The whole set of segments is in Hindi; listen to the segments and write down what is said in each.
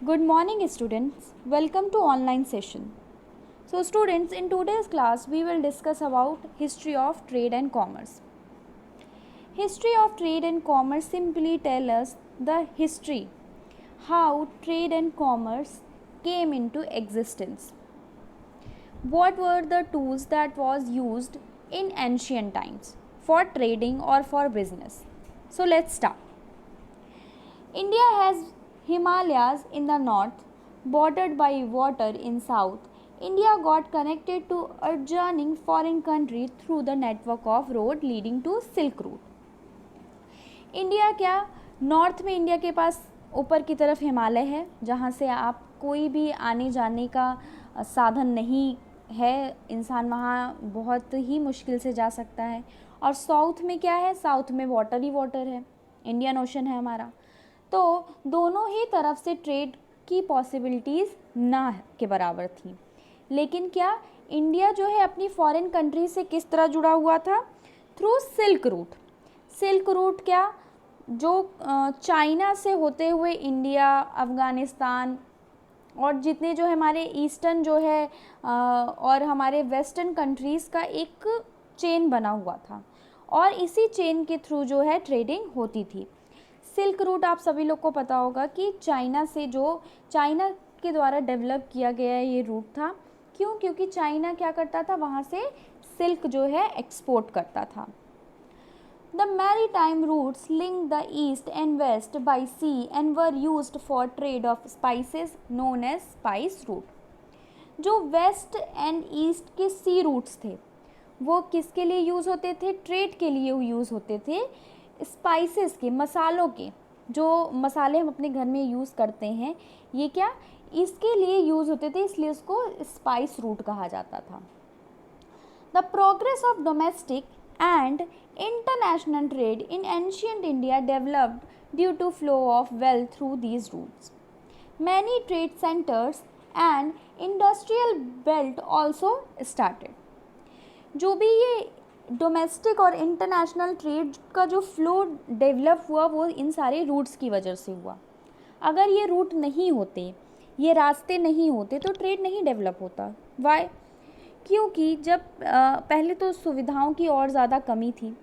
Good morning students. Welcome to online session. So students, in today's class we will discuss about history of trade and commerce. History of trade and commerce simply tell us the history how trade and commerce came into existence. What were the tools that was used in ancient times for trading or for business? So let's start. India has Himalayas in the north, bordered by water in south. India got connected to adjoining foreign country through the network of road leading to Silk Route. India क्या नॉर्थ में इंडिया के पास ऊपर की तरफ हिमालय है जहाँ से आप कोई भी आने जाने का साधन नहीं है, इंसान वहाँ बहुत ही मुश्किल से जा सकता है। और साउथ में क्या है, साउथ में वाटर ही वाटर है, इंडियन ओशन है हमारा। तो दोनों ही तरफ से ट्रेड की पॉसिबिलिटीज़ ना के बराबर थी। लेकिन क्या इंडिया जो है अपनी फॉरेन कंट्री से किस तरह जुड़ा हुआ था? Through silk route. Silk route क्या, जो चाइना से होते हुए इंडिया, अफ़गानिस्तान और जितने जो हमारे ईस्टर्न जो है और हमारे वेस्टर्न कंट्रीज़ का एक चेन बना हुआ था और इसी चेन के थ्रू जो है ट्रेडिंग होती थी। सिल्क रूट आप सभी लोग को पता होगा कि चाइना के द्वारा डेवलप किया गया ये रूट था। क्यों? क्योंकि चाइना क्या करता था, वहाँ से सिल्क जो है एक्सपोर्ट करता था। The maritime routes linked the east and west by sea and were used for trade of spices known as spice route. जो वेस्ट एंड ईस्ट के सी रूट्स थे वो किसके लिए यूज़ होते थे? ट्रेड के लिए यूज़ होते थे। स्पाइसेस के, मसालों के, जो मसाले हम अपने घर में यूज़ करते हैं ये क्या इसके लिए यूज़ होते थे, इसलिए उसको स्पाइस रूट कहा जाता था। The progress of domestic and international trade in ancient India developed due to flow of wealth through these routes. Many trade centers and industrial belt also started. जो भी ये डोमेस्टिक और इंटरनेशनल ट्रेड का जो फ्लो डेवलप हुआ वो इन सारे रूट्स की वजह से हुआ। अगर ये रूट नहीं होते, ये रास्ते नहीं होते तो ट्रेड नहीं डेवलप होता। वाई? क्योंकि जब पहले तो सुविधाओं की और ज़्यादा कमी थी,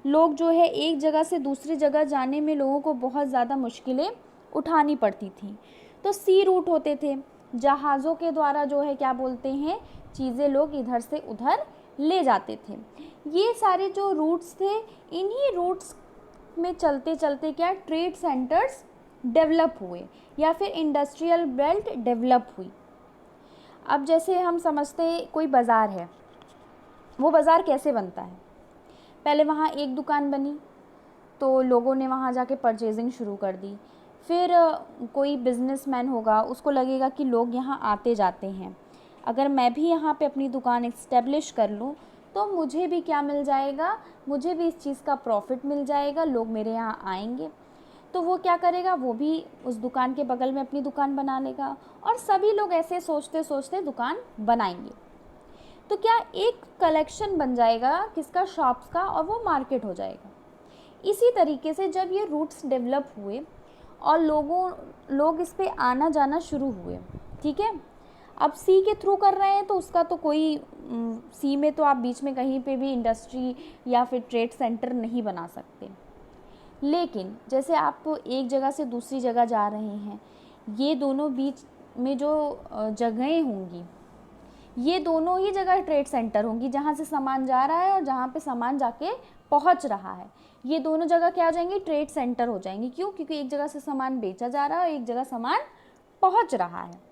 लोग जो है एक जगह से दूसरी जगह जाने में लोगों को बहुत ज़्यादा मुश्किलें उठानी पड़ती थी। तो सी रूट होते थे, जहाज़ों के द्वारा जो है क्या बोलते हैं, चीज़ें लोग इधर से उधर ले जाते थे। ये सारे जो रूट्स थे, इन्हीं रूट्स में चलते चलते क्या ट्रेड सेंटर्स डेवलप हुए या फिर इंडस्ट्रियल बेल्ट डेवलप हुई। अब जैसे हम समझते हैं कोई बाज़ार है, वो बाज़ार कैसे बनता है? पहले वहाँ एक दुकान बनी तो लोगों ने वहाँ जाके परचेजिंग शुरू कर दी। फिर कोई बिजनेसमैन होगा, उसको लगेगा कि लोग यहाँ आते जाते हैं, अगर मैं भी यहाँ पे अपनी दुकान इस्टेब्लिश कर लूँ तो मुझे भी क्या मिल जाएगा, मुझे भी इस चीज़ का प्रॉफिट मिल जाएगा, लोग मेरे यहाँ आएंगे। तो वो क्या करेगा, वो भी उस दुकान के बगल में अपनी दुकान बना लेगा और सभी लोग ऐसे सोचते सोचते दुकान बनाएंगे। तो क्या एक कलेक्शन बन जाएगा किसका, शॉप्स का, और वो मार्केट हो जाएगा। इसी तरीके से जब ये रूट्स डेवलप हुए और लोग इस पे आना जाना शुरू हुए, ठीक है। अब सी के थ्रू कर रहे हैं तो उसका तो कोई सी में तो आप बीच में कहीं पे भी इंडस्ट्री या फिर ट्रेड सेंटर नहीं बना सकते। लेकिन जैसे आप एक जगह से दूसरी जगह जा रहे हैं, ये दोनों बीच में जो जगहें होंगी, ये दोनों ही जगह ट्रेड सेंटर होंगी, जहाँ से सामान जा रहा है और जहाँ पे सामान जाके पहुँच रहा है, ये दोनों जगह क्या हो जाएंगी, ट्रेड सेंटर हो जाएंगी। क्यों? क्योंकि एक जगह से सामान बेचा जा रहा है और एक जगह सामान पहुँच रहा है।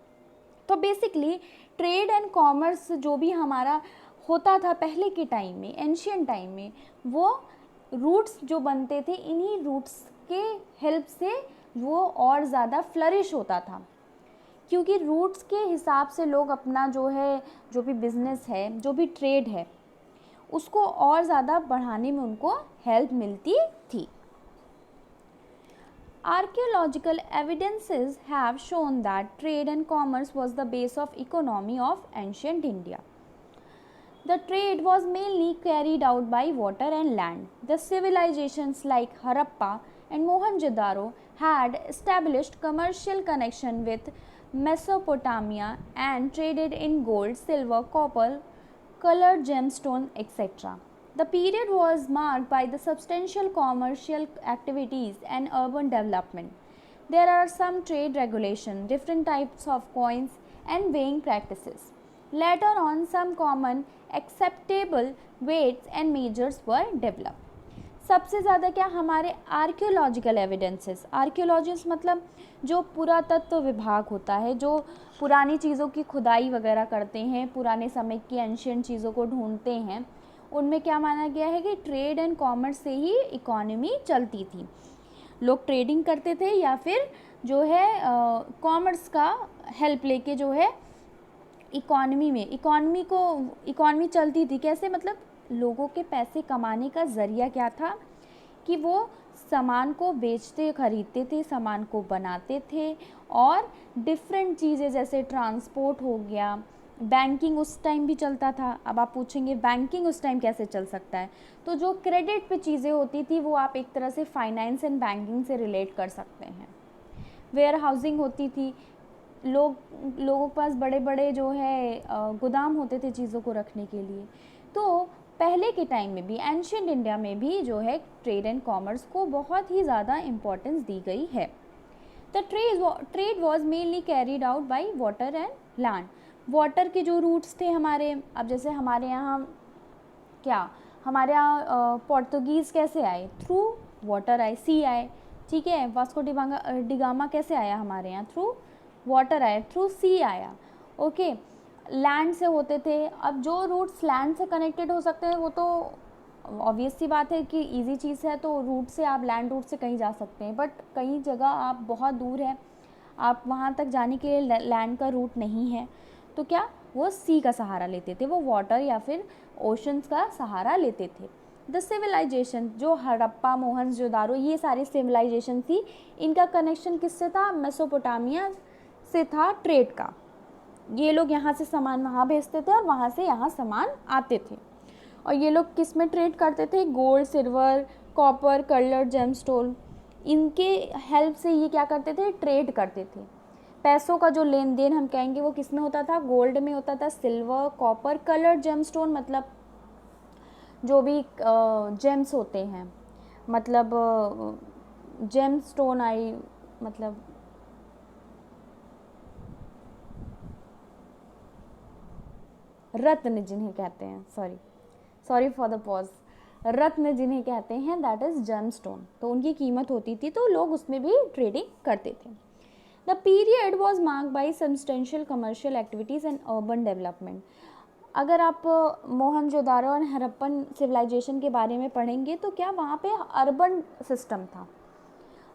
तो बेसिकली ट्रेड एंड कॉमर्स जो भी हमारा होता था पहले के टाइम में, एंशियंट टाइम में, वो रूट्स जो बनते थे, इन्हीं रूट्स के हेल्प से वो और ज़्यादा फ्लरिश होता था। क्योंकि रूट्स के हिसाब से लोग अपना जो है, जो भी बिज़नेस है, जो भी ट्रेड है, उसको और ज़्यादा बढ़ाने में उनको हेल्प मिलती थी। Archaeological evidences have shown that trade and commerce was the base of economy of ancient India. The trade was mainly carried out by water and land. The civilizations like Harappa and Mohenjo-daro had established commercial connection with Mesopotamia and traded in gold, silver, copper, colored gemstone, etc. The period was marked by the substantial commercial activities and urban development. There are some trade regulations, different types of coins, and weighing practices. Later on, some common acceptable weights and measures were developed. सबसे ज़्यादा क्या हमारे आर्कियोलॉजिकल एविडेंसेस, आर्कियोलॉजिस्ट मतलब जो पुरातत्व विभाग होता है, जो पुरानी चीज़ों की खुदाई वगैरह करते हैं, पुराने समय की एंशियंट चीज़ों को ढूंढते हैं, उनमें क्या माना गया है कि ट्रेड एंड कॉमर्स से ही इकोनॉमी चलती थी। लोग ट्रेडिंग करते थे या फिर जो है कॉमर्स का हेल्प लेके जो है इकोनॉमी चलती थी। कैसे, मतलब लोगों के पैसे कमाने का ज़रिया क्या था कि वो सामान को बेचते खरीदते थे, सामान को बनाते थे, और डिफरेंट चीज़ें जैसे ट्रांसपोर्ट हो गया, बैंकिंग उस टाइम भी चलता था। अब आप पूछेंगे बैंकिंग उस टाइम कैसे चल सकता है, तो जो क्रेडिट पे चीज़ें होती थी वो आप एक तरह से फाइनेंस एंड बैंकिंग से रिलेट कर सकते हैं। वेयर हाउसिंग होती थी, लोगों के पास बड़े बड़े जो है गोदाम होते थे चीज़ों को रखने के लिए। तो पहले के टाइम में भी, एंशिएंट इंडिया में भी जो है ट्रेड एंड कॉमर्स को बहुत ही ज़्यादा इम्पोर्टेंस दी गई है। The trade was mainly carried out by water and land. Water के जो रूट्स थे हमारे, अब जैसे हमारे यहाँ हमारे यहाँ पोर्तुगीज़ कैसे आए, थ्रू वाटर आए, सी आए, ठीक है। वास्को डिगामा कैसे आया हमारे यहाँ, थ्रू वाटर आया, थ्रू सी आया, ओके। लैंड से होते थे। अब जो रूट्स लैंड से कनेक्टेड हो सकते हैं वो तो ऑब्वियस सी बात है कि इजी चीज़ है, तो रूट से आप लैंड रूट से कहीं जा सकते हैं, बट कई जगह आप बहुत दूर है, आप वहाँ तक जाने के लिए लैंड का रूट नहीं है, तो क्या वो सी का सहारा लेते थे, वो वाटर या फिर ओशंस का सहारा लेते थे। द सिविलाइजेशन, जो हड़प्पा, मोहनजोदारो, ये सारी सिविलाइजेशन थी, इनका कनेक्शन किससे था, मेसोपोटामिया से था, ट्रेड का। ये लोग यहाँ से सामान वहाँ भेजते थे और वहाँ से यहाँ सामान आते थे, और ये लोग किस में ट्रेड करते थे, gold, silver, copper, coloured gemstone, इनके हेल्प से ये क्या करते थे, ट्रेड करते थे। पैसों का जो लेन देन हम कहेंगे वो किस में होता था, गोल्ड में होता था, सिल्वर, कॉपर, कलर्ड जेमस्टोन मतलब जो भी जेम्स होते हैं, मतलब जेम स्टोन आई, मतलब रत्न जिन्हें कहते हैं, सॉरी फॉर द पॉज, रत्न जिन्हें कहते हैं दैट इज़ जेम स्टोन, तो उनकी कीमत होती थी, तो लोग उसमें भी ट्रेडिंग करते थे। The period was marked by substantial commercial activities and urban development. अगर आप मोहनजोदारो और हड़प्पन सिविलाइजेशन के बारे में पढ़ेंगे तो क्या वहाँ पे अर्बन सिस्टम था।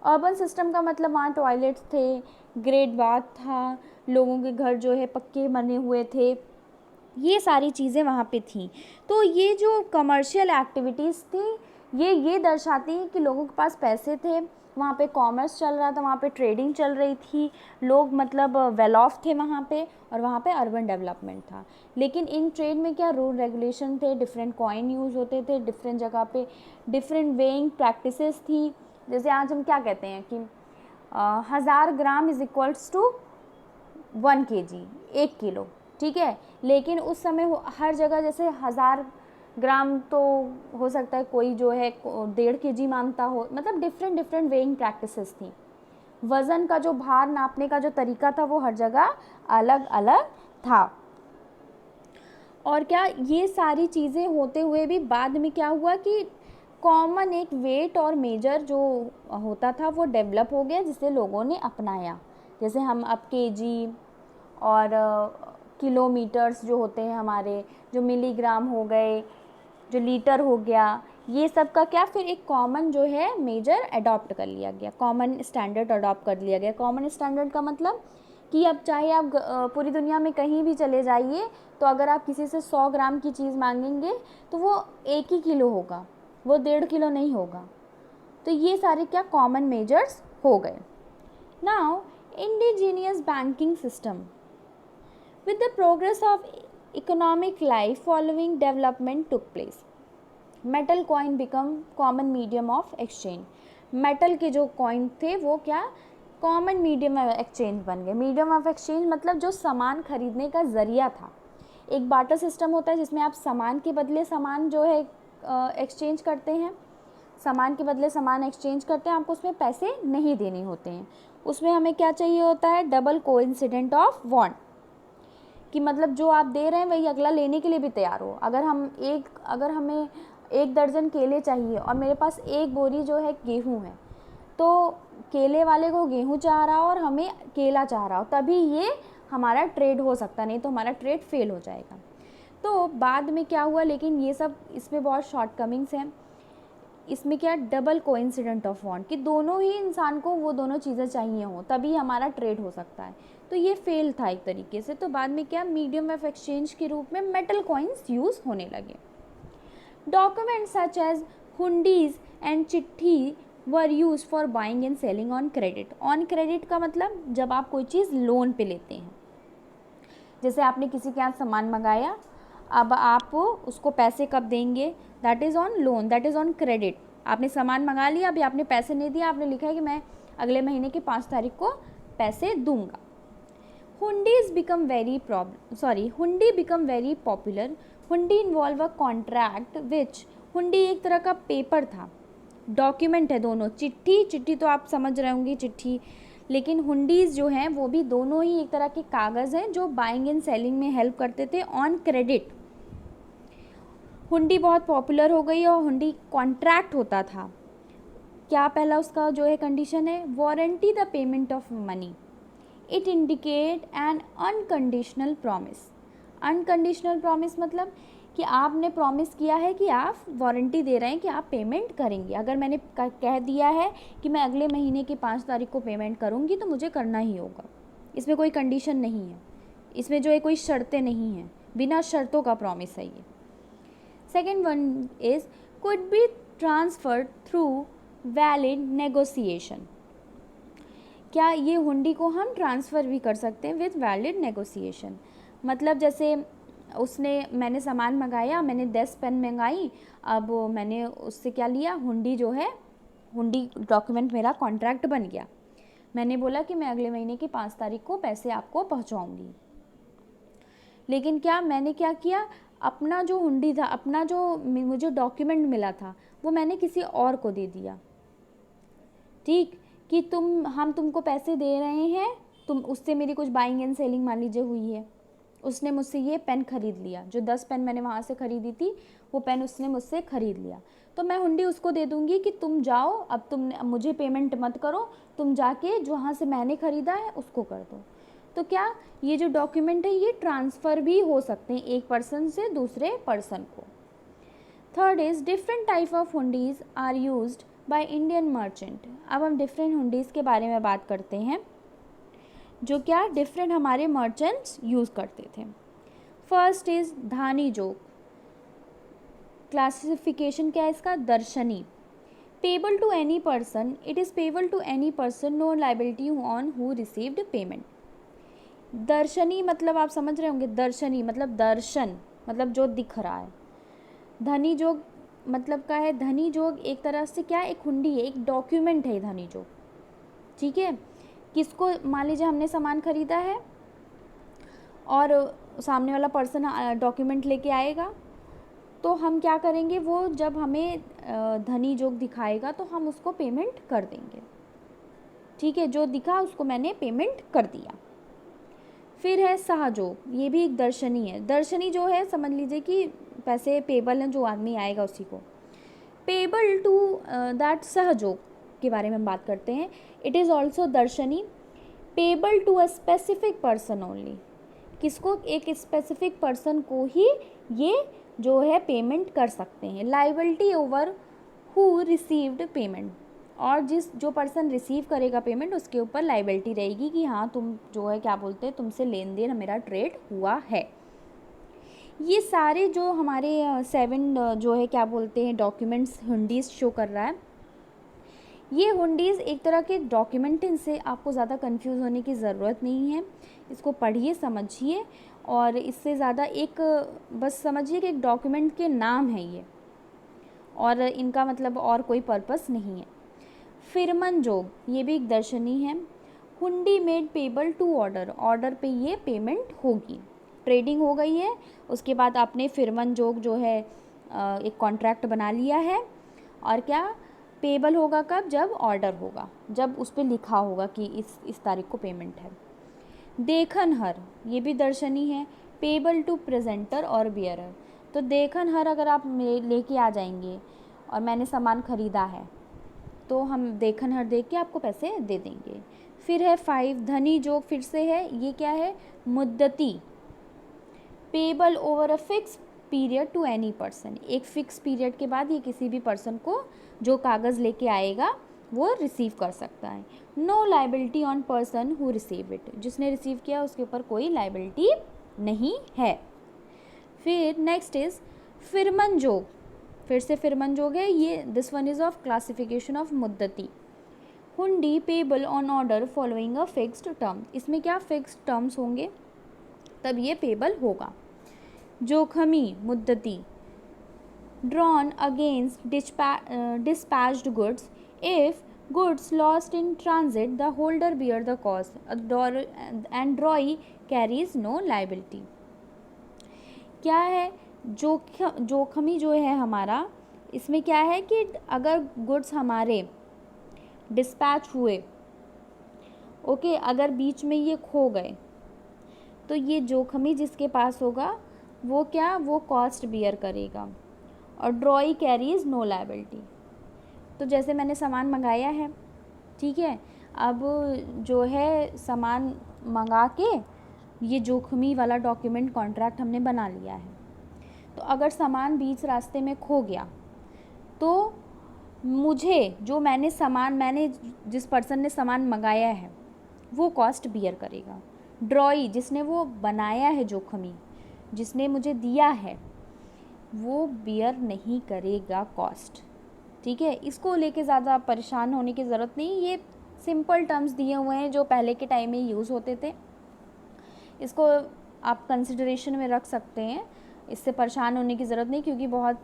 अर्बन सिस्टम का मतलब वहाँ टॉयलेट्स थे, ग्रेट बाथ था, लोगों के घर जो है पक्के बने हुए थे, ये सारी चीज़ें वहाँ पे थी। तो ये जो कमर्शियल एक्टिविटीज़ थी ये दर्शाती हैं कि लोगों के पास पैसे थे, वहाँ पे कॉमर्स चल रहा था, वहाँ पे ट्रेडिंग चल रही थी, लोग मतलब वेल ऑफ थे वहाँ पे, और वहाँ पे अर्बन डेवलपमेंट था। लेकिन इन ट्रेड में क्या रूल रेगुलेशन थे, डिफरेंट कॉइन यूज़ होते थे, डिफरेंट जगह पे डिफरेंट वेइंग प्रैक्टिसेस थी। जैसे आज हम क्या कहते हैं कि 1000 gram is equals to 1 kg, 1 kilo, ठीक है। लेकिन उस समय हर जगह जैसे 1000 ग्राम तो हो सकता है कोई जो है 1.5 kg मानता हो, मतलब डिफरेंट वेइंग प्रैक्टिसेस थी। वज़न का जो भार नापने का जो तरीका था वो हर जगह अलग अलग था। और क्या ये सारी चीज़ें होते हुए भी बाद में क्या हुआ कि कॉमन एक वेट और मेजर जो होता था वो डेवलप हो गया, जिसे लोगों ने अपनाया। जैसे हम अब केजी और किलोमीटर्स जो होते हैं हमारे, जो मिलीग्राम हो गए, जो लीटर हो गया, ये सब का क्या फिर एक कॉमन जो है मेजर अडॉप्ट कर लिया गया, कॉमन स्टैंडर्ड अडॉप्ट कर लिया गया। कॉमन स्टैंडर्ड का मतलब कि अब चाहे आप पूरी दुनिया में कहीं भी चले जाइए, तो अगर आप किसी से 100 ग्राम की चीज़ मांगेंगे तो वो 1 ही किलो होगा, वो 1.5 किलो नहीं होगा। तो ये सारे क्या कॉमन मेजर्स हो गए। Now indigenous banking system. With the progress of economic life, following development took place. Metal coin become common medium of exchange. Metal के जो कॉइन थे वो क्या कॉमन मीडियम ऑफ एक्सचेंज बन गए। मीडियम ऑफ एक्सचेंज मतलब जो सामान खरीदने का ज़रिया था। एक बार्टर सिस्टम होता है जिसमें आप सामान के बदले सामान जो है एक्सचेंज करते हैं, सामान के बदले सामान एक्सचेंज करते हैं, आपको उसमें पैसे नहीं देने होते हैं। उसमें हमें क्या चाहिए होता है, डबल कोइंसिडेंट ऑफ वांट, कि मतलब जो आप दे रहे हैं वही अगला लेने के लिए भी तैयार हो। अगर हमें 1 दर्जन केले चाहिए और मेरे पास 1 बोरी जो है गेहूँ है, तो केले वाले को गेहूँ चाह रहा हो और हमें केला चाह रहा हो, तभी ये हमारा ट्रेड हो सकता, नहीं तो हमारा ट्रेड फेल हो जाएगा। तो बाद में क्या हुआ, लेकिन ये सब इसमें बहुत शॉर्टकमिंग्स हैं। इसमें क्या डबल कोइंसिडेंट ऑफ वांट, कि दोनों ही इंसान को वो दोनों चीज़ें चाहिए हों तभी हमारा ट्रेड हो सकता है, तो ये फेल था एक तरीके से। तो बाद में क्या मीडियम ऑफ एक्सचेंज के रूप में मेटल कॉइन्स यूज़ होने लगे। Documents such as hundis and chitthi were used for buying and selling on credit. On credit का मतलब जब आप कोई चीज़ लोन पे लेते हैं, जैसे आपने किसी के यहाँ सामान मंगाया, अब आप उसको पैसे कब देंगे, that is on loan, that is on credit. आपने सामान मंगा लिया, अभी आपने पैसे नहीं दिया, आपने लिखा है कि मैं अगले महीने की 5 तारीख को पैसे दूंगा। हुंडी बिकम वेरी पॉपुलर। हुंडी इन्वॉल्व अ कॉन्ट्रैक्ट विच, हुंडी एक तरह का पेपर था, डॉक्यूमेंट है दोनों। चिट्ठी तो आप समझ रहे होंगे चिट्ठी, लेकिन हुंडीज़ जो हैं वो भी दोनों ही एक तरह के कागज़ हैं जो बाइंग एंड सेलिंग में हेल्प करते थे ऑन क्रेडिट। हुंडी बहुत पॉपुलर हो गई और हुंडी कॉन्ट्रैक्ट होता था। क्या पहला उसका जो है कंडीशन है, warranty the payment of money, it indicate N unconditional promise. Unconditional promise मतलब कि आपने प्रॉमिस किया है कि आप वारंटी दे रहे हैं कि आप पेमेंट करेंगे। अगर मैंने कह दिया है कि मैं अगले महीने की 5 तारीख को पेमेंट करूंगी तो मुझे करना ही होगा। इसमें कोई कंडीशन नहीं है, इसमें जो है कोई शर्तें नहीं हैं, बिना शर्तों का प्रॉमिस है ये। Second one is could be transferred through valid negotiation. क्या ये हुंडी को हम ट्रांसफ़र भी कर सकते हैं विद वैलिड नेगोशिएशन। मतलब जैसे मैंने सामान मंगाया, मैंने 10 पेन मंगाई, अब मैंने उससे क्या लिया, हुंडी जो है, हुंडी डॉक्यूमेंट मेरा कॉन्ट्रैक्ट बन गया। मैंने बोला कि मैं अगले महीने की 5 तारीख को पैसे आपको पहुंचाऊंगी। लेकिन क्या मैंने क्या किया, अपना जो हुंडी था, अपना जो मुझे डॉक्यूमेंट मिला था, वो मैंने किसी और को दे दिया। ठीक, कि हम तुमको पैसे दे रहे हैं, तुम उससे मेरी कुछ बाइंग एंड सेलिंग मान लीजिए हुई है, उसने मुझसे ये पेन ख़रीद लिया, जो 10 पेन मैंने वहाँ से ख़रीदी थी वो पेन उसने मुझसे ख़रीद लिया, तो मैं हुंडी उसको दे दूँगी कि तुम जाओ, अब मुझे पेमेंट मत करो, तुम जाके जहाँ से मैंने ख़रीदा है उसको कर दो। तो क्या ये जो डॉक्यूमेंट है ये ट्रांसफ़र भी हो सकते हैं एक पर्सन से दूसरे पर्सन को। Third is different type of hundis are used by Indian merchant. अब हम डिफरेंट हुंडीज़ के बारे में बात करते हैं जो क्या डिफरेंट हमारे मर्चेंट्स यूज़ करते थे। फर्स्ट इज़ धानी जोग। क्लासिफिकेशन क्या है इसका, दर्शनी। Payable to any person, it is payable to any person, no liability on who received payment. दर्शनी मतलब आप समझ रहे होंगे, दर्शनी मतलब दर्शन, मतलब जो दिख रहा है। धनी जोग मतलब क्या है, धनी जोग एक तरह से क्या, एक हुंडी है, एक डॉक्यूमेंट है धनी जोग। ठीक है, किसको, मान लीजिए हमने सामान खरीदा है और सामने वाला पर्सन डॉक्यूमेंट लेके आएगा, तो हम क्या करेंगे, वो जब हमें धनी जोग दिखाएगा तो हम उसको पेमेंट कर देंगे। ठीक है, जो दिखा उसको मैंने पेमेंट कर दिया। फिर है सहजोग, ये भी एक दर्शनी है। दर्शनी जो है समझ लीजिए कि पैसे पेबल हैं, जो आदमी आएगा उसी को। पेबल टू दैट सहजोग के बारे में हम बात करते हैं। इट इज़ ऑल्सो दर्शनी, payable to a specific person only. किसको, एक स्पेसिफिक पर्सन को ही ये जो है पेमेंट कर सकते हैं। Liability over who received payment, और जो पर्सन रिसीव करेगा पेमेंट उसके ऊपर लाइबिलिटी रहेगी कि हाँ तुम जो है क्या बोलते हैं, तुमसे लेन देन मेरा ट्रेड हुआ है। ये सारे जो हमारे 7 जो है क्या बोलते हैं डॉक्यूमेंट्स हुंडीज़ शो कर रहा है। ये हुंडीज़ एक तरह के डॉक्यूमेंट, इनसे आपको ज़्यादा कंफ्यूज होने की ज़रूरत नहीं है। इसको पढ़िए, समझिए, और इससे ज़्यादा एक बस समझिए कि एक डॉक्यूमेंट के नाम है ये, और इनका मतलब और कोई पर्पस नहीं है। फिरमन जोग ये भी एक दर्शनी है। Hundi made payable to order, order पे ये पेमेंट होगी, ट्रेडिंग हो गई है, उसके बाद आपने फिरमन जोग जो है एक कॉन्ट्रैक्ट बना लिया है, और क्या पेबल होगा कब, जब ऑर्डर होगा, जब उस पर लिखा होगा कि इस तारीख को पेमेंट है। देखनहर ये भी दर्शनी है, पेबल टू प्रेजेंटर और बियरर। तो देखनहर अगर आप लेके आ जाएंगे और मैंने सामान ख़रीदा है तो हम देखनहर देख के आपको पैसे दे देंगे। फिर है 5 धनी जोग, फिर से है, ये क्या है, मुद्दती, payable over a fix period to any person, एक फिक्स पीरियड के बाद ये किसी भी पर्सन को जो कागज़ लेके आएगा वो रिसीव कर सकता है। No liability on person who receive it, जिसने रिसीव किया उसके ऊपर कोई लाइबिलिटी नहीं है। फिर नेक्स्ट इज फिरमन जोग, फिर से फिरमन जोग है ये, this one is of classification of मुद्दती। हुंडी payable on order following a fixed term, इसमें क्या फिक्स्ड टर्म्स होंगे तब ये पेबल होगा। जोखमी मुद्दती, drawn against dispatched goods, if goods lost in transit the holder bear the cost and drawee carries no liability। क्या है जोखमी जो है हमारा, इसमें क्या है कि अगर गुड्स हमारे डिस्पैच हुए, ओके, अगर बीच में ये खो गए तो ये जोखमी जिसके पास होगा वो क्या, वो कॉस्ट बियर करेगा। और ड्रॉई कैरीज नो लायबिलिटी, तो जैसे मैंने सामान मंगाया है, ठीक है, अब जो है सामान मंगा के ये जोखमी वाला डॉक्यूमेंट कॉन्ट्रैक्ट हमने बना लिया है, तो अगर सामान बीच रास्ते में खो गया तो मुझे जो मैंने जिस पर्सन ने सामान मंगाया है वो कॉस्ट बियर करेगा। ड्रॉई जिसने वो बनाया है, जोखमी जिसने मुझे दिया है, वो बियर नहीं करेगा कॉस्ट, ठीक है। इसको लेके ज़्यादा परेशान होने की ज़रूरत नहीं, ये सिंपल टर्म्स दिए हुए हैं जो पहले के टाइम में यूज़ होते थे, इसको आप कंसिडरेशन में रख सकते हैं, इससे परेशान होने की ज़रूरत नहीं, क्योंकि बहुत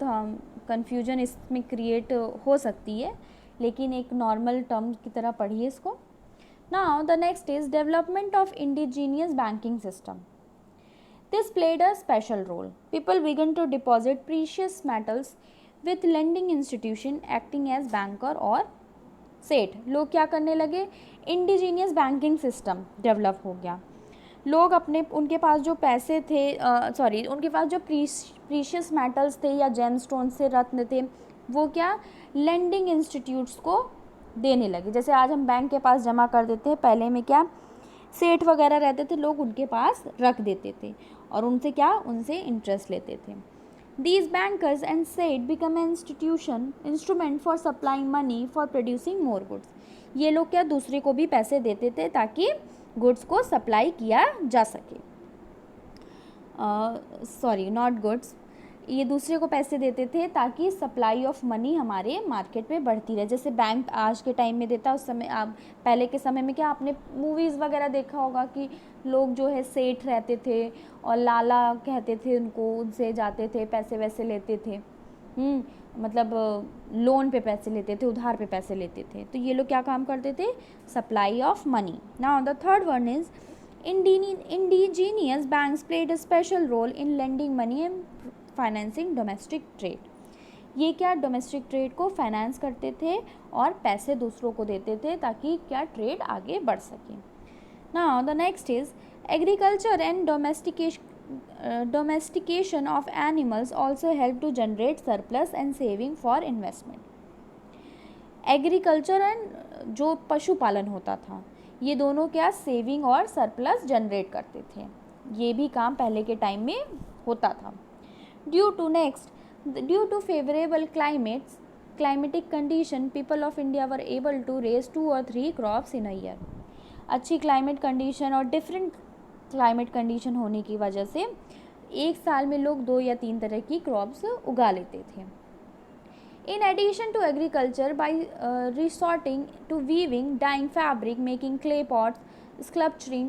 कन्फ्यूजन इसमें क्रिएट हो सकती है, लेकिन एक नॉर्मल टर्म की तरह पढ़िए इसको। Now the next is development of indigenous banking system. This played a special role. People began to deposit precious metals with lending institution acting as banker और सेठ। लोग क्या करने लगे, इंडिजीनियस बैंकिंग सिस्टम डेवलप हो गया। लोग अपने उनके पास जो पैसे थे उनके पास जो प्रीशियस मेटल्स थे या जेम स्टोन से रत्न थे, वो क्या लेंडिंग इंस्टीट्यूट्स को देने लगे। जैसे आज हम बैंक के पास जमा कर देते हैं, पहले में क्या सेठ वगैरह रहते थे, लोग उनके पास रख देते थे और उनसे क्या, उनसे इंटरेस्ट लेते थे। These bankers and said become an instrument for supplying money for producing more goods। ये लोग क्या दूसरे को भी पैसे देते थे ताकि गुड्स को सप्लाई किया जा सके, नॉट गुड्स, ये दूसरे को पैसे देते थे ताकि सप्लाई ऑफ मनी हमारे मार्केट में बढ़ती रहे। जैसे बैंक आज के टाइम में देता, उस समय आप पहले के समय में क्या आपने मूवीज़ वगैरह देखा होगा कि लोग जो है सेठ रहते थे और लाला कहते थे उनको, उनसे जाते थे पैसे वैसे लेते थे, मतलब लोन पे पैसे लेते थे, उधार पे पैसे लेते थे। तो ये लोग क्या काम करते थे, supply of money. Now the third one is indigenous banks played a special role in lending money and financing domestic trade। ये क्या डोमेस्टिक ट्रेड को फाइनेंस करते थे और पैसे दूसरों को देते थे ताकि क्या ट्रेड आगे बढ़ सके। Now the next is agriculture and domestication of animals also help to generate surplus and saving for investment। Agriculture and जो पशुपालन होता था, ये दोनों क्या सेविंग और सरप्लस जनरेट करते थे, ये भी काम पहले के टाइम में होता था। Due to favourable climatic condition, people of India were able to raise 2 or 3 crops in a year। अच्छी क्लाइमेट कंडीशन और डिफरेंट क्लाइमेट कंडीशन होने की वजह से एक साल में लोग 2 या 3 तरह की क्रॉप्स उगा लेते थे। In addition to agriculture, by resorting to weaving, dyeing fabric, making clay pots, sculpting,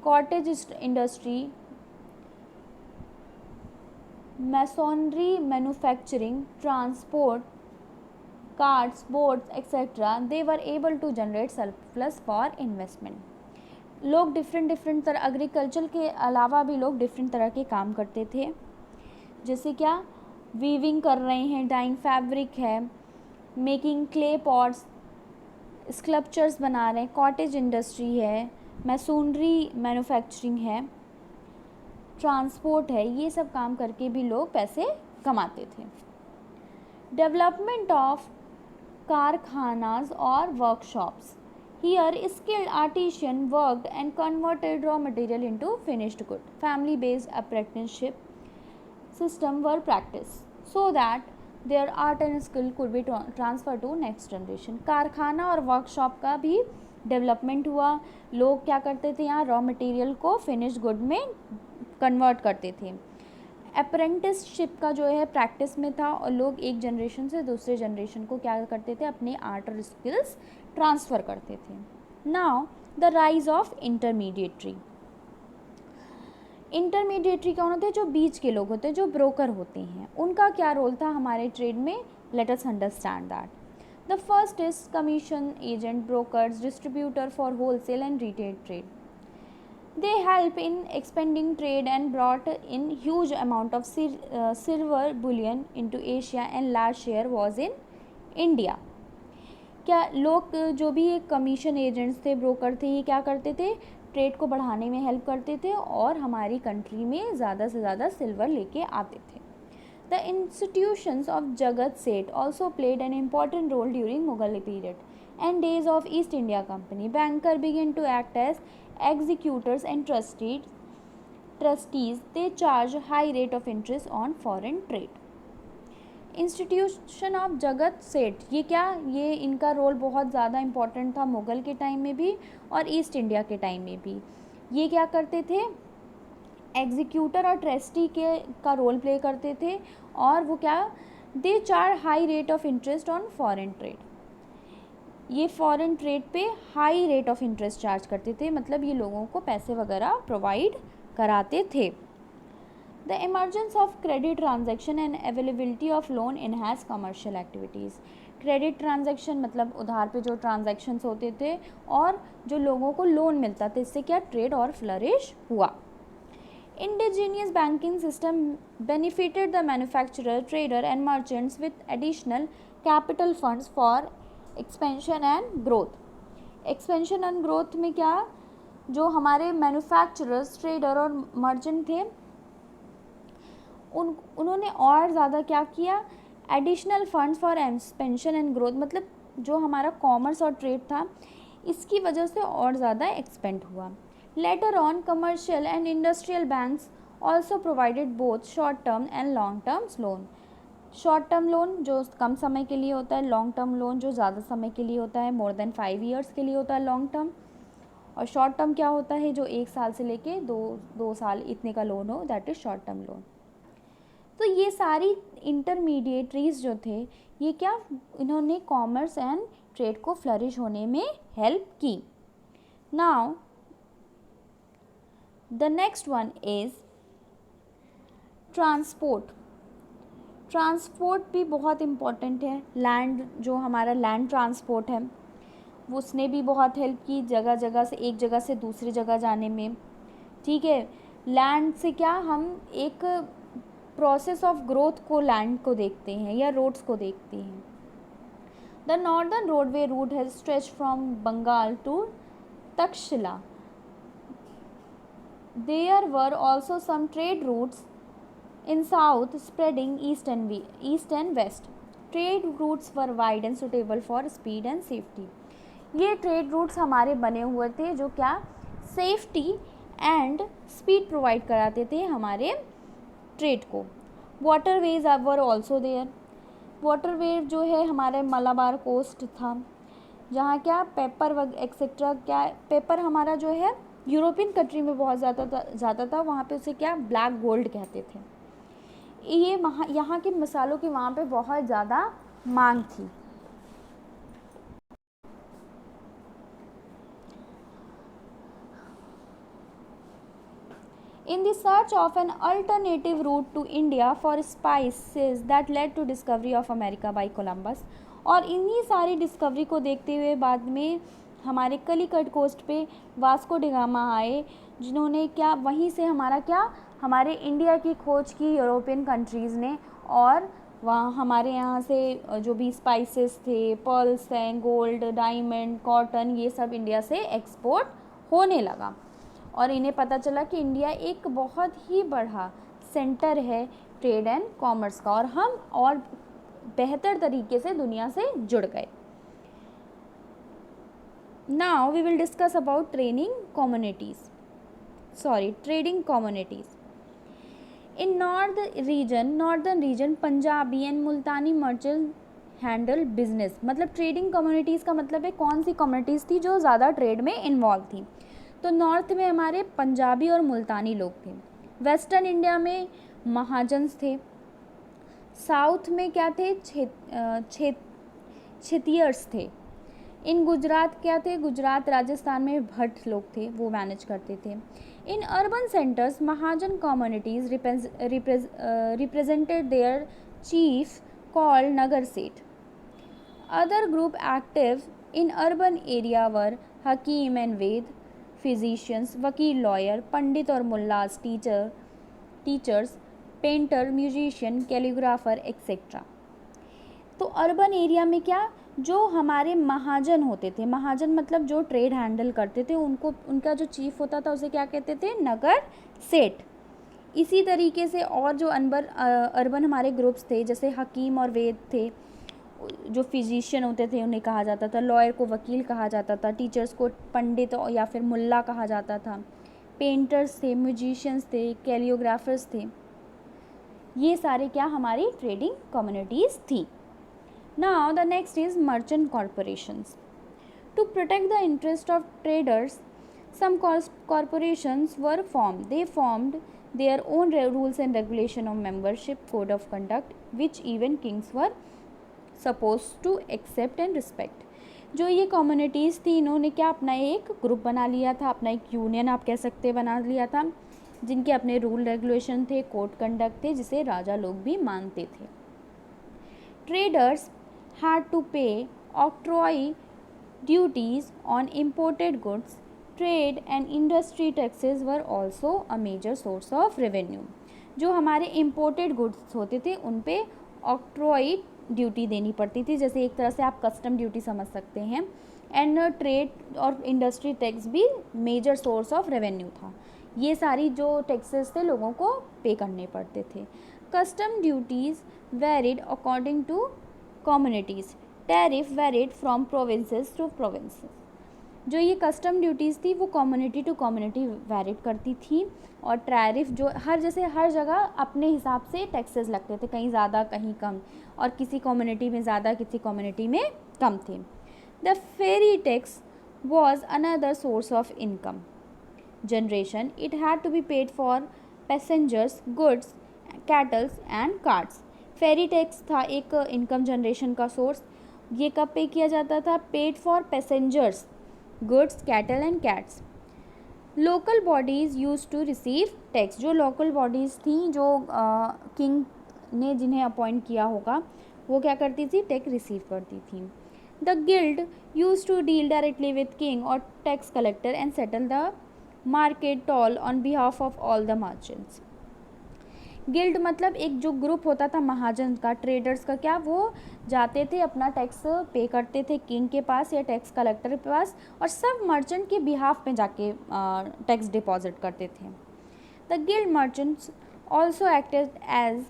cottage industry, masonry, manufacturing, transport, carts, boats, etc., they were able to generate surplus for investment. लोग डिफरेंट तरह, एग्रीकल्चर के अलावा भी लोग डिफरेंट तरह के काम करते थे, जैसे क्या वीविंग कर रहे हैं, डाइंग फैब्रिक है, मेकिंग क्ले पॉट्स, स्कल्पचर्स बना रहे हैं, कॉटेज इंडस्ट्री है, मैसोनरी मैन्युफैक्चरिंग है, ट्रांसपोर्ट है, ये सब काम करके भी लोग पैसे कमाते थे. डेवलपमेंट ऑफ कारखानाज और workshops. Here, skilled artisan worked and converted raw material into finished good. Family-based apprenticeship system were practiced so that their art and skill could be transferred to next generation. कारखाना और वर्कशॉप का भी डेवलपमेंट हुआ. लोग क्या करते थे, यहाँ रॉ मटेरियल को फिनिश्ड गुड में कन्वर्ट करते थे. अप्रेंटिसशिप का जो है प्रैक्टिस में था, और लोग एक जनरेशन से दूसरे जनरेशन को क्या करते थे, अपने आर्ट और स्किल्स ट्रांसफ़र करते थे. Now the rise of intermediary. Intermediary कौन होते हैं, जो बीच के लोग होते हैं, जो ब्रोकर होते हैं. उनका क्या रोल था हमारे ट्रेड में, let us understand that. The first is commission agent, brokers, distributor for wholesale and retail trade. They help in expanding trade and brought in huge amount of silver bullion into Asia, and large share was in India. क्या लोग जो भी एक कमीशन एजेंट्स थे, ब्रोकर थे, ये क्या करते थे, ट्रेड को बढ़ाने में हेल्प करते थे और हमारी कंट्री में ज़्यादा से ज़्यादा सिल्वर लेके आते थे. The institutions of Jagat Seth also played an important role during Mughal period and days of East India Company. Banker began to act as executors and trustees. They charge high rate of interest on foreign trade. Institution of जगत सेठ, ये क्या, ये इनका रोल बहुत ज़्यादा इम्पॉर्टेंट था मुग़ल के टाइम में भी और ईस्ट इंडिया के टाइम में भी. ये क्या करते थे, एग्जीक्यूटर और ट्रस्टी का रोल प्ले करते थे, और वो क्या, they charge high rate of interest on foreign trade. ये फॉरेन ट्रेड पे high rate of interest charge करते थे, मतलब ये लोगों को पैसे वगैरह प्रोवाइड कराते थे. The emergence of credit transaction and availability of loan enhance commercial activities. Credit transaction मतलब उधार पे जो ट्रांजैक्शंस होते थे और जो लोगों को लोन मिलता था, इससे क्या ट्रेड और फ्लरिश हुआ. Indigenous banking system benefited the manufacturer, trader and merchants with additional capital funds for expansion and growth. Expansion and growth में क्या, जो हमारे मैन्युफैक्चरर्स, ट्रेडर और मर्चेंट थे, उन्होंने और ज़्यादा क्या किया, additional funds for expansion and growth, मतलब जो हमारा कॉमर्स और ट्रेड था इसकी वजह से और ज़्यादा एक्सपेंड हुआ. Later on commercial and industrial banks also provided both short term and long terms loan. Short term loan जो कम समय के लिए होता है, लॉन्ग टर्म लोन जो ज़्यादा समय के लिए होता है, मोर देन 5 ईयर्स के लिए होता है लॉन्ग टर्म. और शॉर्ट टर्म क्या होता है, जो 1 साल से लेके 2 साल इतने का लोन हो, that is short term loan. तो ये सारी इंटरमीडिएटरीज जो थे, ये क्या, इन्होंने कॉमर्स एंड ट्रेड को फ्लरिश होने में हेल्प की. Now the next one is transport. Transport भी बहुत इम्पॉर्टेंट है. लैंड, जो हमारा लैंड ट्रांसपोर्ट है, उसने भी बहुत हेल्प की जगह जगह से, एक जगह से दूसरी जगह जाने में. ठीक है, लैंड से क्या, हम एक प्रोसेस ऑफ ग्रोथ को, लैंड को देखते हैं या रोड्स को देखते हैं. The northern roadway route has stretch from Bengal to Takshashila. There were also some trade routes in south spreading east and west. Trade routes were wide and suitable for speed and safety. ये ट्रेड रूट्स हमारे बने हुए थे जो क्या, सेफ्टी एंड स्पीड प्रोवाइड कराते थे हमारे ट्रेड को. Waterways were also there. Waterway जो है हमारे मलाबार कोस्ट था, जहाँ क्या पेपर एक्सेट्रा, क्या पेपर हमारा जो है यूरोपियन कंट्री में बहुत ज़्यादा था, वहाँ पे उसे क्या ब्लैक गोल्ड कहते थे. ये यहाँ के मसालों की वहाँ पे बहुत ज़्यादा मांग थी. In the search of an alternative route to India for spices that led to discovery of America by Columbus, और इन्हीं सारी डिस्कवरी को देखते हुए बाद में हमारे कलिकट कोस्ट पे वास्को डी गामा आए, जिन्होंने क्या वहीं से हमारे इंडिया की खोज की यूरोपियन कंट्रीज़ ने, और वहाँ हमारे यहाँ से जो भी स्पाइसेस थे, पर्ल्स हैं, गोल्ड, डायमंड, कॉटन, ये सब इंडिया से एक्सपोर्ट होने लगा और इन्हें पता चला कि इंडिया एक बहुत ही बड़ा सेंटर है ट्रेड एंड कॉमर्स का, और हम और बेहतर तरीके से दुनिया से जुड़ गए। Now we will discuss about trading communities. In northern region, Punjabi and Multani merchant handle business. मतलब ट्रेडिंग कम्युनिटीज़ का मतलब है कौन सी कम्युनिटीज़ थी जो ज़्यादा ट्रेड में इन्वॉल्व थी। तो नॉर्थ में हमारे पंजाबी और मुल्तानी लोग थे, वेस्टर्न इंडिया में महाजन्स थे, साउथ में क्या थे, क्षेत्रियर्स थे। इन गुजरात क्या थे, गुजरात राजस्थान में भट्ट लोग थे, वो मैनेज करते थे। In urban centres mahajan communities represented their chief called nagar seth. Other group active in urban area were hakim and ved, physicians, vakil, lawyer, pandit और mullahs, teachers, painter, musician, calligrapher etcetera. तो अर्बन एरिया में क्या, जो हमारे महाजन होते थे, महाजन मतलब जो ट्रेड हैंडल करते थे, उनका जो चीफ होता था उसे क्या कहते थे, नगर सेठ। इसी तरीके से और जो अर्बन हमारे ग्रुप्स थे, जैसे हकीम और वेद थे, जो फिजिशियन होते थे उन्हें कहा जाता था, लॉयर को वकील कहा जाता था, टीचर्स को पंडित या फिर मुल्ला कहा जाता था, पेंटर्स थे, म्यूजिशियंस थे, कैलियोग्राफर्स थे। ये सारे क्या हमारी ट्रेडिंग कम्युनिटीज़ थी। Now the next is merchant corporations. To protect the interest of traders, some corporations were formed. They formed their own rules and regulation of membership, code of conduct, which even kings were supposed to accept and respect. जो ये कम्युनिटीज़ थी, इन्होंने क्या अपना एक ग्रुप बना लिया था, अपना एक यूनियन आप कह सकते हैं बना लिया था, जिनके अपने रूल रेगुलेशन थे, कोड कंडक्ट थे, जिसे राजा लोग भी मानते थे। Traders had to pay octroi duties on imported goods. Trade and industry taxes were also a major source of revenue. जो हमारे imported goods होते थे उन पे octroi ड्यूटी देनी पड़ती थी, जैसे एक तरह से आप कस्टम ड्यूटी समझ सकते हैं। एंड ट्रेड और इंडस्ट्री टैक्स भी मेजर सोर्स ऑफ रेवेन्यू था। ये सारी जो टैक्सेस थे लोगों को पे करने पड़ते थे। Custom duties varied according to communities, tariff varied from provinces to provinces. जो ये कस्टम ड्यूटीज़ थी वो कम्युनिटी टू कम्युनिटी वेरिड करती थी, और टैरिफ जो हर जगह अपने हिसाब से टैक्सेस लगते थे, कहीं ज़्यादा कहीं कम, और किसी कम्युनिटी में ज़्यादा किसी कम्युनिटी में कम थे। The ferry tax was another source of income generation. It had to be paid for passengers, goods, cattles and carts. Ferry tax था एक इनकम जनरेशन का सोर्स। ये कब पे किया जाता था, paid for passengers, goods, cattle and cats. Local bodies use to receive tax. जो लोकल बॉडीज़ थी, जो किंग ने जिन्हें अपॉइंट किया होगा, वो क्या करती थी, टैक्स रिसीव करती थी। The guild used to deal directly with king और tax collector and settle the market toll on behalf of all the merchants. Guild मतलब एक जो ग्रुप होता था महाजन का, ट्रेडर्स का, क्या वो जाते थे अपना टैक्स पे करते थे किंग के पास या टैक्स कलेक्टर के पास, और सब मर्चेंट के बिहाफ में जाके टैक्स डिपॉजिट करते थे। The guild merchants also acted as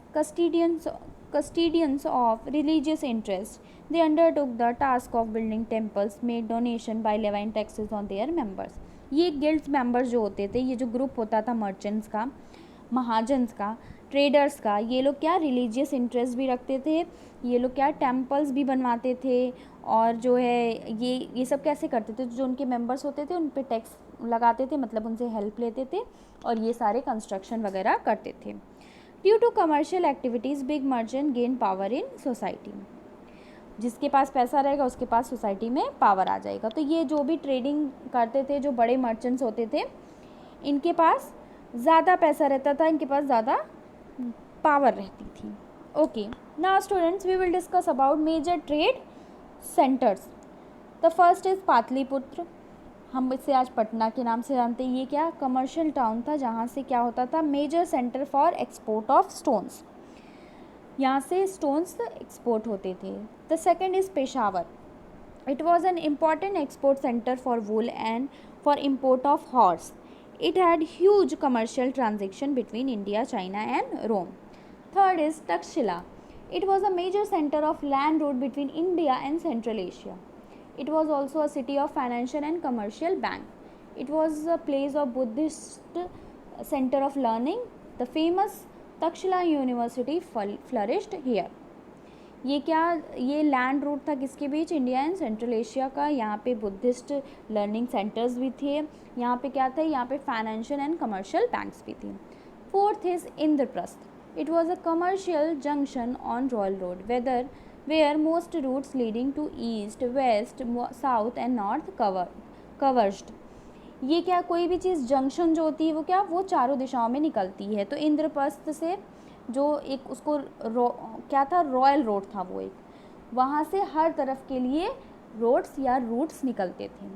custodians of religious interests. They undertook the task of building temples, made donation by levying taxes on their members. ये गिल्ड्स मेंबर्स जो होते थे, ये जो ग्रुप होता था मर्चेंट्स का, महाजन्स का, ट्रेडर्स का, ये लोग क्या रिलीजियस इंटरेस्ट भी रखते थे, ये लोग क्या टेम्पल्स भी बनवाते थे, और जो है ये सब कैसे करते थे, जो उनके मेंबर्स होते थे उन पे टैक्स लगाते थे, मतलब उनसे हेल्प लेते थे, और ये सारे कंस्ट्रक्शन वगैरह करते थे। Due to commercial activities big merchant gain power in society. जिसके पास पैसा रहेगा उसके पास सोसाइटी में पावर आ जाएगा। तो ये जो भी ट्रेडिंग करते थे, जो बड़े मर्चेंट्स होते थे, इनके पास ज़्यादा पैसा रहता था, इनके पास ज़्यादा पावर रहती थी। Okay, now students we will discuss about major trade centres. The first is Pataliputra, हम इसे आज पटना के नाम से जानते हैं। ये क्या कमर्शियल टाउन था जहाँ से क्या होता था, major centre for export of stones, यहाँ से स्टोन्स एक्सपोर्ट होते थे। The second is Peshawar, it was an important export centre for wool and for import of horse. It had huge commercial transaction between India, China and Rome. Third is Takshila. It was a major center of land route between India and Central Asia. It was also a city of financial and commercial bank. It was a place of Buddhist center of learning. The famous Takshila University flourished here. ये क्या, ये लैंड रूट था किसके बीच, इंडिया एंड सेंट्रल एशिया का। यहाँ पे बुद्धिस्ट लर्निंग सेंटर्स भी थे, यहाँ पे क्या था, यहाँ पे फाइनेंशियल एंड कमर्शियल बैंक्स भी थी। Fourth is Indraprastha, it was a commercial junction on royal road where most routes leading to east, west, south and north covered. ये क्या, कोई भी चीज़ जंक्शन जो होती है वो क्या, वो चारों दिशाओं में निकलती है। तो इंद्रप्रस्थ से जो एक उसको क्या था, रॉयल रोड था वो एक, वहाँ से हर तरफ के लिए रोड्स या रूट्स निकलते थे।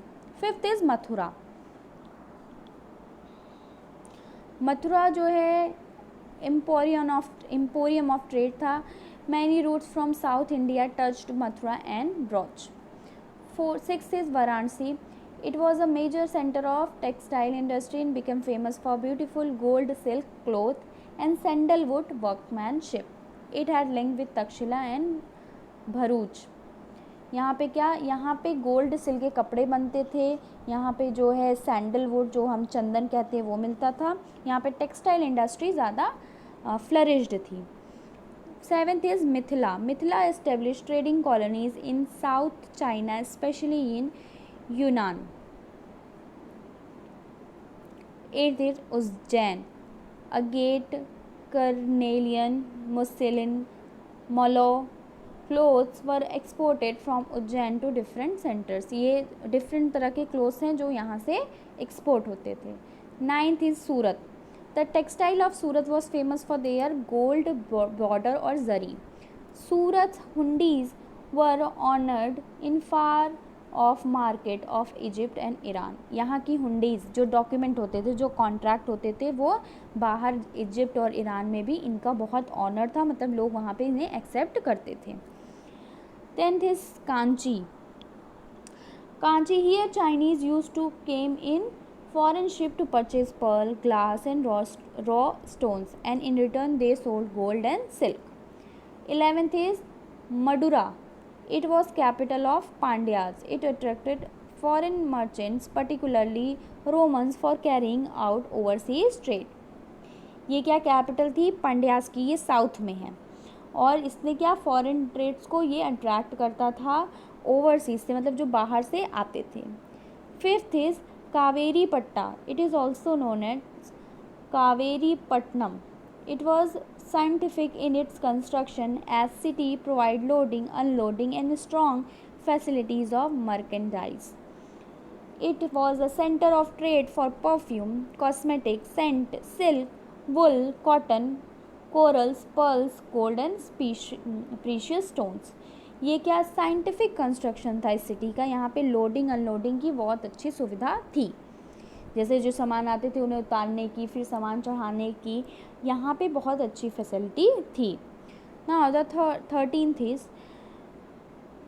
Fifth is Mathura. मथुरा जो है एम्पोरियम ऑफ ट्रेड था। Many routes from south India touched Mathura and Broach. Sixth is Varanasi, it was a major centre of textile industry and become famous for beautiful gold silk cloth and sandalwood workmanship. It had link with Takshila and Bharuch. यहाँ पे क्या, यहाँ पे गोल्ड सिल्क के कपड़े बनते थे, यहाँ पे जो है सैंडलवुड जो हम चंदन कहते हैं वो मिलता था, यहाँ पे टेक्सटाइल इंडस्ट्री ज़्यादा फ्लरिश्ड थी। Seventh is Mithila. Mithila establish trading colonies in South China specially in Yunnan. Eighth is Ujjain, agate, carnelian, muslin, mallow clothes were exported from Ujjain to different centers. ये डिफरेंट तरह के क्लोथ्स हैं जो यहाँ से एक्सपोर्ट होते थे। Ninth is Surat, the textile of Surat was famous for their gold border और zari. Surat hundis were honoured in far of market of Egypt and Iran. यहाँ की हुंडीज़ जो डॉक्यूमेंट होते थे, जो कॉन्ट्रैक्ट होते थे, वो बाहर इजिप्ट और ईरान में भी इनका बहुत ऑनर था, मतलब लोग वहाँ पे इन्हें एक्सेप्ट करते थे। Tenth is Kanchi. Kanchi, here Chinese use to came in foreign ship to purchase pearl, glass and raw stones and in return they sold gold and silk. 11th is Madura. It was capital of Pandyas. It attracted foreign merchants, particularly Romans, for carrying out overseas trade. ये क्या कैपिटल थी, पांड्यास की, ये साउथ में है, और इसने क्या फॉरेन ट्रेड्स को ये अट्रैक्ट करता था ओवरसीज से, मतलब जो बाहर से आते थे। Fifth is Kaveri Patta, it is also known as Kaveri Pattanam. It was scientific in its construction as city provide loading, unloading and strong facilities of merchandise. It was a center of trade for perfume, cosmetics, scent, silk, wool, cotton, corals, pearls, gold and precious stones. ये क्या साइंटिफिक कंस्ट्रक्शन था इस सिटी का, यहाँ पे लोडिंग अनलोडिंग की बहुत अच्छी सुविधा थी, जैसे जो सामान आते थे उन्हें उतारने की, फिर सामान चढ़ाने की, यहाँ पे बहुत अच्छी फैसिलिटी थी। Now the 13th is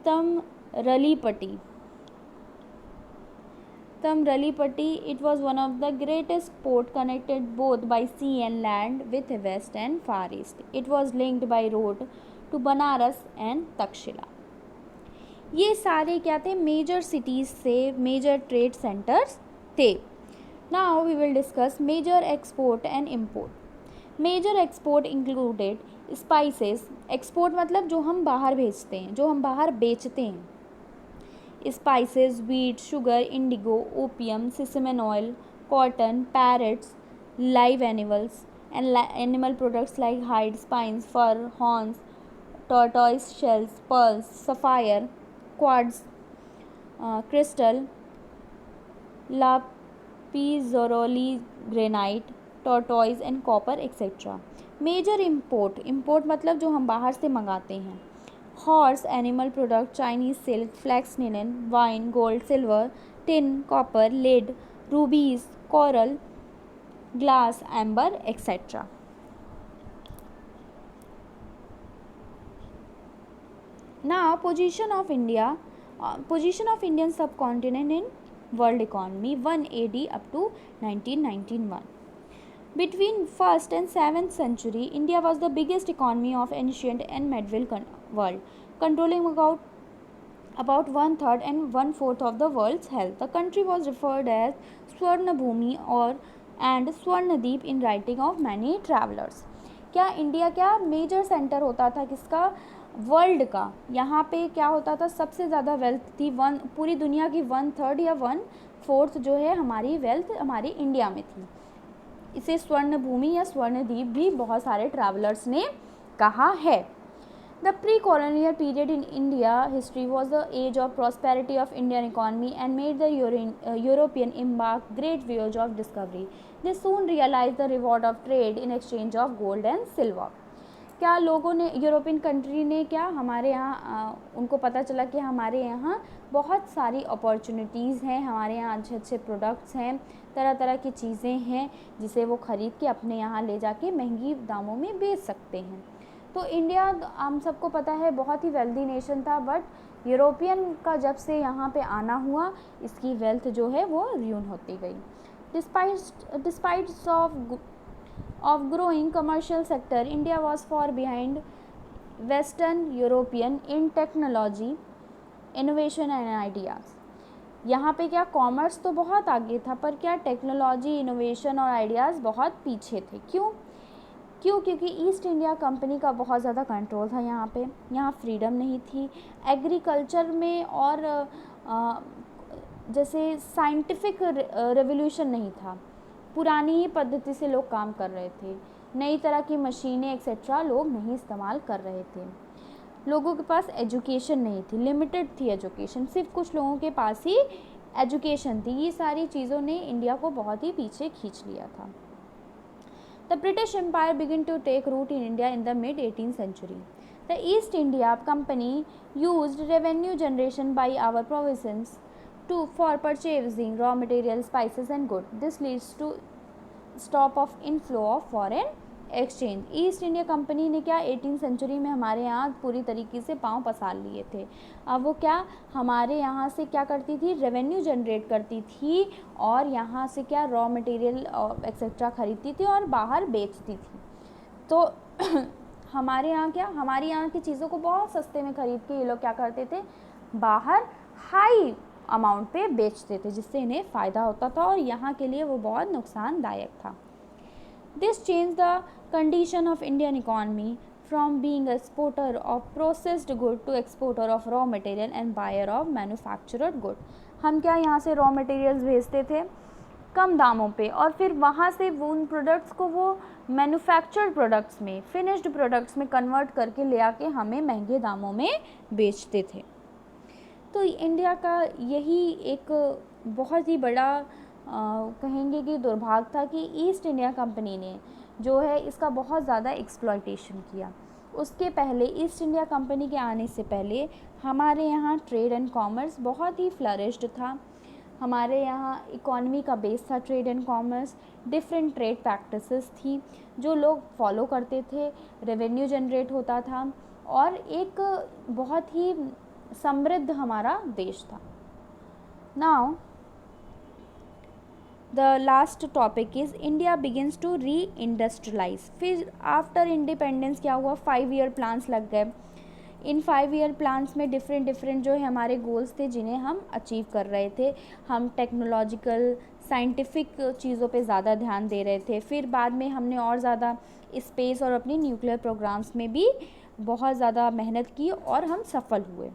Tamralipti. Tamralipti, it was one of the greatest port connected both by sea and land with west and far east. It was linked by road to Banaras and Takshashila. ये सारे क्या थे, मेजर सिटीज़ से, मेजर ट्रेड सेंटर्स थे। Now we will discuss major export and import. Major export included spices. Export मतलब जो हम बाहर भेजते हैं, जो हम बाहर बेचते हैं। Spices, wheat, sugar, indigo, opium, sesame oil, cotton, parrots, live animals, and animal products like hide, spines, fur, horns, tortoise shells, pearls, sapphire, quartz, crystal, Pizzoroli granite, tortoise and copper etc. Major import, import मतलब जो हम बाहर से मंगाते हैं। horse, animal product, Chinese silk, flax linen, wine, gold, silver, tin, copper, lead, rubies, coral, glass, amber, etc. Now, position of Indian subcontinent in world economy 1 AD up to 1991. Between 1st and 7th century, India was the biggest economy of ancient and medieval world, controlling about 1/3 and 1/4 of the world's health. The country was referred as Swarnabhumi and Swarnadeep in writing of many travelers. क्या इंडिया क्या मेजर सेंटर होता था किसका, वर्ल्ड का. यहाँ पे क्या होता था, सबसे ज़्यादा वेल्थ थी पूरी दुनिया की 1/3 या 1/4 जो है हमारी वेल्थ हमारी इंडिया में थी. इसे स्वर्ण भूमि या स्वर्णद्वीप भी बहुत सारे ट्रैवलर्स ने कहा है. The pre-colonial period in India history was the age of prosperity of Indian economy and made the European embark great voyage of discovery. They soon realized the reward of trade in exchange of gold and silver. क्या लोगों ने, यूरोपियन कंट्री ने क्या हमारे यहाँ उनको पता चला कि हमारे यहाँ बहुत सारी अपॉर्चुनिटीज़ हैं, हमारे यहाँ अच्छे अच्छे प्रोडक्ट्स हैं, तरह तरह की चीज़ें हैं जिसे वो ख़रीद के अपने यहाँ ले जाके महंगी दामों में बेच सकते हैं. तो इंडिया हम सबको पता है बहुत ही वेल्दी नेशन था, बट यूरोपियन का जब से यहाँ पे आना हुआ इसकी वेल्थ जो है वो र्यून होती गई. Despite of growing commercial sector, India was far behind Western European in technology, innovation and ideas. यहाँ पे क्या कॉमर्स तो बहुत आगे था, पर क्या टेक्नोलॉजी, इनोवेशन और आइडियाज़ बहुत पीछे थे. क्यों? क्योंकि ईस्ट इंडिया कंपनी का बहुत ज़्यादा कंट्रोल था यहाँ पे. यहाँ फ्रीडम नहीं थी एग्रीकल्चर में, और जैसे साइंटिफिक रेवोल्यूशन नहीं था. पुरानी ही पद्धति से लोग काम कर रहे थे, नई तरह की मशीनें एक्सेट्रा लोग नहीं इस्तेमाल कर रहे थे. लोगों के पास एजुकेशन नहीं थी, लिमिटेड थी एजुकेशन, सिर्फ कुछ लोगों के पास ही एजुकेशन थी. ये सारी चीज़ों ने इंडिया को बहुत ही पीछे खींच लिया था. The British Empire began to take root in India in the mid-18th century. The East India Company used revenue generation by our provinces for purchasing raw materials, spices and goods. This leads to stop of inflow of foreign exchange. East India company ने क्या 18th सेंचुरी में हमारे यहाँ पूरी तरीके से पाँव पसार लिए थे. अब वो क्या हमारे यहाँ से क्या करती थी, रेवेन्यू जनरेट करती थी, और यहाँ से क्या रॉ मटेरियल एक्सेट्रा खरीदती थी और बाहर बेचती थी. तो हमारे यहाँ क्या, हमारी यहाँ की चीज़ों को बहुत सस्ते में खरीद के ये लोग क्या करते थे, बाहर हाई अमाउंट पे बेचते थे, जिससे इन्हें फ़ायदा होता था और यहाँ के लिए वो बहुत नुकसानदायक था. This changed the condition of Indian economy from being a exporter of processed good to exporter of raw material and buyer of manufactured good. हम क्या यहाँ से रॉ मटेरियल्स भेजते थे कम दामों पे, और फिर वहाँ से वो उन प्रोडक्ट्स को वो मैन्युफैक्चर्ड प्रोडक्ट्स में, फिनिश्ड प्रोडक्ट्स में कन्वर्ट करके ले आके हमें महंगे दामों में बेचते थे. तो इंडिया का यही एक बहुत ही बड़ा कहेंगे कि दुर्भाग्य था कि ईस्ट इंडिया कंपनी ने जो है इसका बहुत ज़्यादा एक्सप्लॉयटेशन किया. उसके पहले, ईस्ट इंडिया कंपनी के आने से पहले हमारे यहाँ ट्रेड एंड कॉमर्स बहुत ही फ्लरिश्ड था. हमारे यहाँ इकॉनमी का बेस था trade and commerce. Different trade practices थी जो लोग फॉलो करते थे, रेवेन्यू जनरेट होता था, और एक बहुत ही समृद्ध हमारा देश था. Now the last topic is India begins to re industrialise. फिर आफ्टर इंडिपेंडेंस क्या हुआ, 5 ईयर प्लान्स लग गए. इन 5 ईयर प्लान्स में डिफरेंट जो है हमारे गोल्स थे जिन्हें हम अचीव कर रहे थे. हम टेक्नोलॉजिकल साइंटिफिक चीज़ों पे ज़्यादा ध्यान दे रहे थे. फिर बाद में हमने और ज़्यादा स्पेस और अपनी न्यूक्लियर प्रोग्राम्स में भी बहुत ज़्यादा मेहनत की और हम सफल हुए.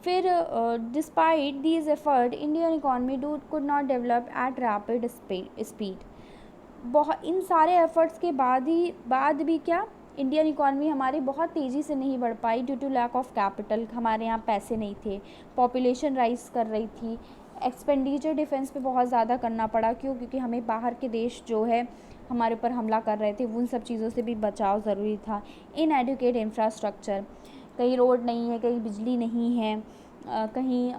फिर despite these effort Indian economy could not develop at rapid speed. बहुत इन सारे एफर्ट्स के बाद भी क्या इंडियन इकॉनमी हमारी बहुत तेज़ी से नहीं बढ़ पाई due to lack of capital. हमारे यहाँ पैसे नहीं थे, पॉपुलेशन राइज कर रही थी, एक्सपेंडिचर डिफेंस पे बहुत ज़्यादा करना पड़ा. क्योंकि हमें बाहर के देश जो है हमारे ऊपर हमला कर रहे थे, उन सब चीज़ों से भी बचाव ज़रूरी था. इनएडुकेट इंफ्रास्ट्रक्चर, कहीं रोड नहीं है, कहीं बिजली नहीं है, कहीं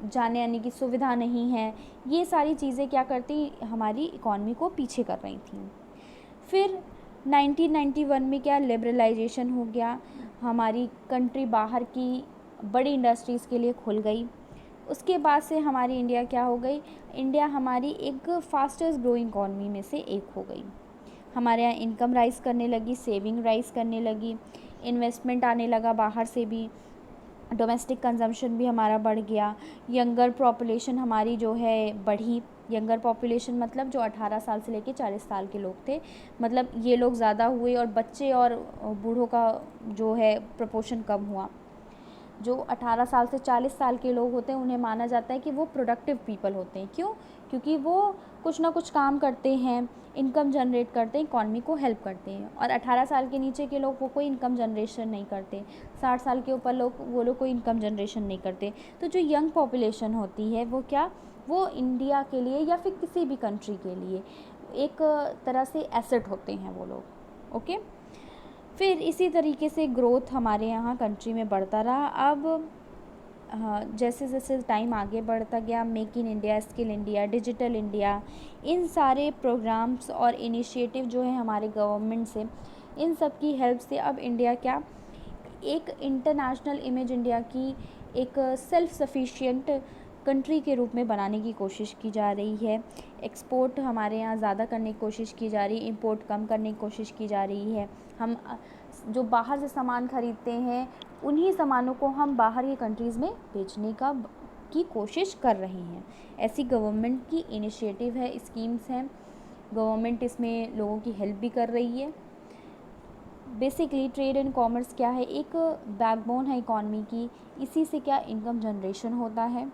जाने आने की सुविधा नहीं है। ये सारी चीज़ें क्या करती, हमारी इकॉनमी को पीछे कर रही थी। फिर 1991 में क्या लिबरलाइजेशन हो गया, हमारी कंट्री बाहर की बड़ी इंडस्ट्रीज़ के लिए खुल गई। उसके बाद से हमारी इंडिया क्या हो गई, इंडिया हमारी एक फास्टेस्ट ग्रोइंग इकॉनमी में से एक हो गई। हमारे यहाँ इनकम राइज़ करने लगी, सेविंग राइज़ करने लगी, इन्वेस्टमेंट आने लगा बाहर से भी, डोमेस्टिक कंजम्पशन भी हमारा बढ़ गया, यंगर पॉपुलेशन हमारी जो है बढ़ी। यंगर पॉपुलेशन मतलब जो 18 साल से लेके 40 साल के लोग थे, मतलब ये लोग ज़्यादा हुए और बच्चे और बूढ़ों का जो है प्रपोर्शन कम हुआ। जो 18 साल से 40 साल के लोग होते हैं उन्हें माना जाता है कि वो प्रोडक्टिव पीपल होते हैं। क्यों? क्योंकि वो कुछ ना कुछ काम करते हैं, इनकम जनरेट करते हैं, इकॉनमी को हेल्प करते हैं। और 18 साल के नीचे के लोग वो कोई इनकम जनरेशन नहीं करते, 60 साल के ऊपर लोग वो लोग कोई इनकम जनरेशन नहीं करते। तो जो यंग पॉपुलेशन होती है वो क्या, वो इंडिया के लिए या फिर किसी भी कंट्री के लिए एक तरह से एसेट होते हैं वो लोग। ओके, फिर इसी तरीके से ग्रोथ हमारे यहाँ कंट्री में बढ़ता रहा। अब हाँ, जैसे जैसे टाइम आगे बढ़ता गया, make in India, skill India, digital India, इन सारे प्रोग्राम्स और इनिशिएटिव जो है हमारे गवर्नमेंट से, इन सब की हेल्प से अब इंडिया क्या, एक इंटरनेशनल इमेज इंडिया की एक सेल्फ सफिशिएंट कंट्री के रूप में बनाने की कोशिश की जा रही है। एक्सपोर्ट हमारे यहाँ ज़्यादा करने की कोशिश की जा रही है, इंपोर्ट कम करने की कोशिश की जा रही है। हम जो बाहर से सामान खरीदते हैं उन्हीं सामानों को हम बाहर की कंट्रीज़ में बेचने की कोशिश कर रहे हैं। ऐसी गवर्नमेंट की इनिशिएटिव है, स्कीम्स हैं, गवर्नमेंट इसमें लोगों की हेल्प भी कर रही है। बेसिकली ट्रेड एंड कॉमर्स क्या है, एक बैकबोन है इकॉनमी की। इसी से क्या इनकम जनरेशन होता है,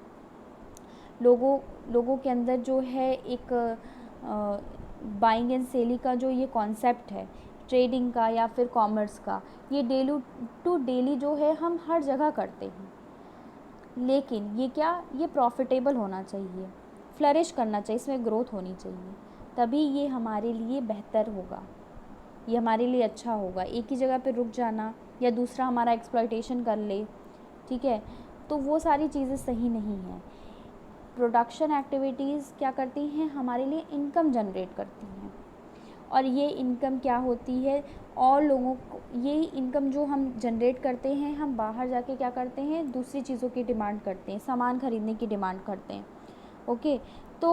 लोगों के अंदर जो है एक बाइंग एंड सेलिंग का जो ये कॉन्सेप्ट है ट्रेडिंग का या फिर कॉमर्स का, ये डेली टू डेली जो है हम हर जगह करते हैं। लेकिन ये क्या, ये प्रॉफिटेबल होना चाहिए, फ्लरिश करना चाहिए, इसमें ग्रोथ होनी चाहिए, तभी ये हमारे लिए बेहतर होगा, ये हमारे लिए अच्छा होगा। एक ही जगह पे रुक जाना या दूसरा हमारा एक्सप्लॉयटेशन कर ले, ठीक है, तो वो सारी चीज़ें सही नहीं हैं। प्रोडक्शन एक्टिविटीज़ क्या करती हैं, हमारे लिए इनकम जनरेट करती हैं, और ये इनकम क्या होती है, और लोगों को ये इनकम जो हम जनरेट करते हैं, हम बाहर जाके क्या करते हैं, दूसरी चीज़ों की डिमांड करते हैं, सामान खरीदने की डिमांड करते हैं। ओके, तो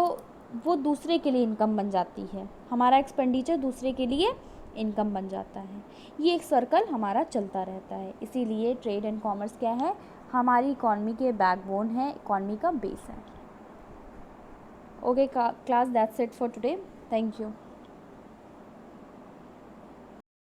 वो दूसरे के लिए इनकम बन जाती है, हमारा एक्सपेंडिचर दूसरे के लिए इनकम बन जाता है। ये एक सर्कल हमारा चलता रहता है। इसीलिए ट्रेड एंड कॉमर्स क्या है, हमारी इकॉनमी के बैकबोन है, इकॉनमी का बेस है। Okay class, that's it for today, thank you.